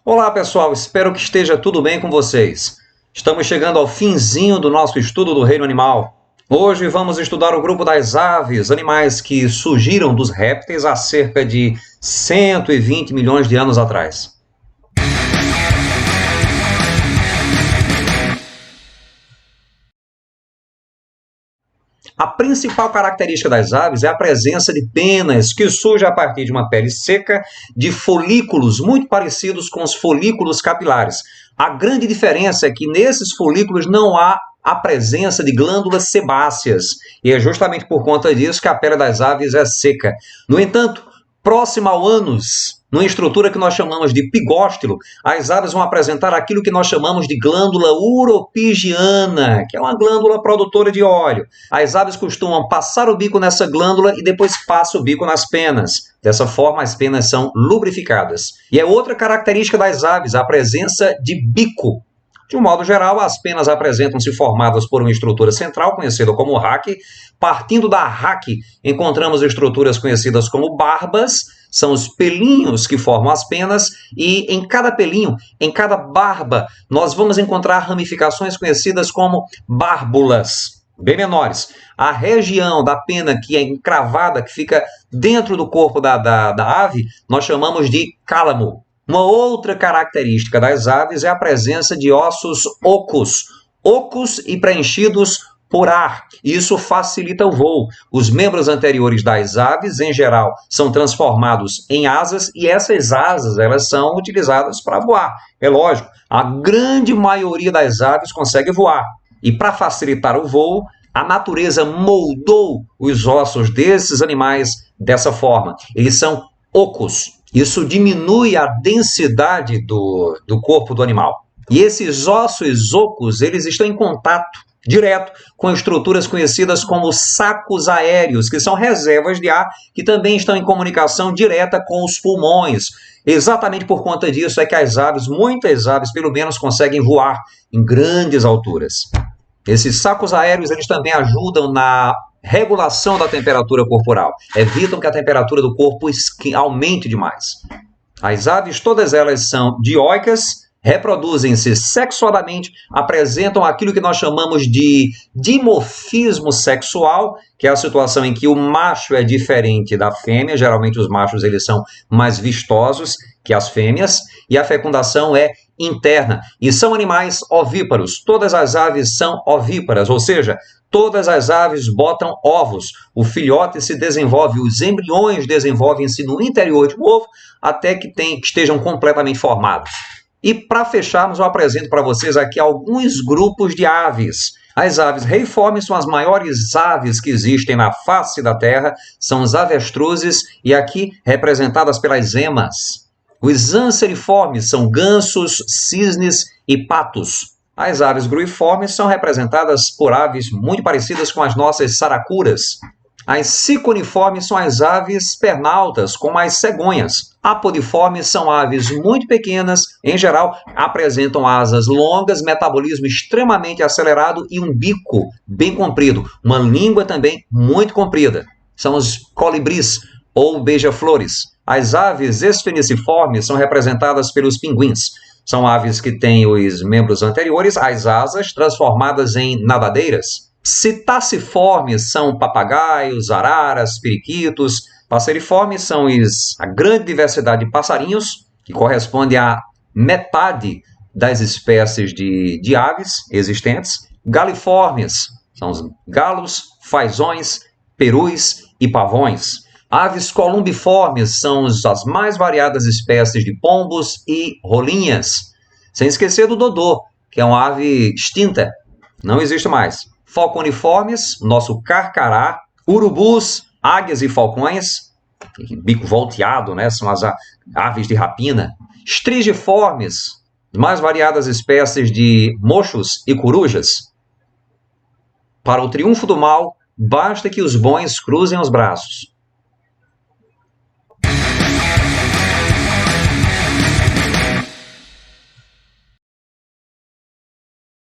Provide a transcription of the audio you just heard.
Olá pessoal, espero que esteja tudo bem com vocês. Estamos chegando ao finzinho do nosso estudo do reino animal. Hoje vamos estudar o grupo das aves, animais que surgiram dos répteis há cerca de 120 milhões de anos atrás. A principal característica das aves é a presença de penas que surge a partir de uma pele seca de folículos muito parecidos com os folículos capilares. A grande diferença é que nesses folículos não há a presença de glândulas sebáceas, e é justamente por conta disso que a pele das aves é seca. No entanto, próximo ao ânus, numa estrutura que nós chamamos de pigóstilo, as aves vão apresentar aquilo que nós chamamos de glândula uropigiana, que é uma glândula produtora de óleo. As aves costumam passar o bico nessa glândula e depois passa o bico nas penas. Dessa forma, as penas são lubrificadas. E é outra característica das aves, a presença de bico. De um modo geral, as penas apresentam-se formadas por uma estrutura central, conhecida como raque. Partindo da raque, encontramos estruturas conhecidas como barbas, são os pelinhos que formam as penas, e em cada pelinho, em cada barba, nós vamos encontrar ramificações conhecidas como bárbulas, bem menores. A região da pena que é encravada, que fica dentro do corpo da ave, nós chamamos de cálamo. Uma outra característica das aves é a presença de ossos ocos e preenchidos por ar. Isso facilita o voo. Os membros anteriores das aves, em geral, são transformados em asas e essas asas elas são utilizadas para voar. É lógico, a grande maioria das aves consegue voar. E para facilitar o voo, a natureza moldou os ossos desses animais dessa forma. Eles são ocos. Isso diminui a densidade do corpo do animal. E esses ossos ocos, eles estão em contato direto com estruturas conhecidas como sacos aéreos, que são reservas de ar que também estão em comunicação direta com os pulmões. Exatamente por conta disso é que as aves, muitas aves pelo menos, conseguem voar em grandes alturas. Esses sacos aéreos, eles também ajudam na regulação da temperatura corporal. Evitam que a temperatura do corpo aumente demais. As aves, todas elas são dioicas, reproduzem-se sexuadamente, apresentam aquilo que nós chamamos de dimorfismo sexual, que é a situação em que o macho é diferente da fêmea. Geralmente os machos eles são mais vistosos que as fêmeas, e a fecundação é interna. E são animais ovíparos. Todas as aves são ovíparas, ou seja, todas as aves botam ovos. O filhote se desenvolve, os embriões desenvolvem-se no interior do ovo até que estejam completamente formados. E para fecharmos, eu apresento para vocês aqui alguns grupos de aves. As aves reiformes são as maiores aves que existem na face da Terra, são os avestruzes e aqui representadas pelas emas. Os anseriformes são gansos, cisnes e patos. As aves gruiformes são representadas por aves muito parecidas com as nossas saracuras. As ciconiformes são as aves pernaltas, como as cegonhas. Apodiformes são aves muito pequenas, em geral apresentam asas longas, metabolismo extremamente acelerado e um bico bem comprido, uma língua também muito comprida. São os colibris ou beija-flores. As aves esfeniciformes são representadas pelos pinguins. São aves que têm os membros anteriores, as asas, transformadas em nadadeiras. Citaciformes são papagaios, araras, periquitos. Passeriformes são a grande diversidade de passarinhos, que corresponde à metade das espécies de aves existentes. Galiformes são os galos, fazões, perus e pavões. Aves columbiformes são as mais variadas espécies de pombos e rolinhas. Sem esquecer do dodô, que é uma ave extinta, não existe mais. Falconiformes, nosso carcará, urubus, águias e falcões, bico volteado, né? São as aves de rapina. Strigiformes, mais variadas espécies de mochos e corujas. Para o triunfo do mal, basta que os bons cruzem os braços.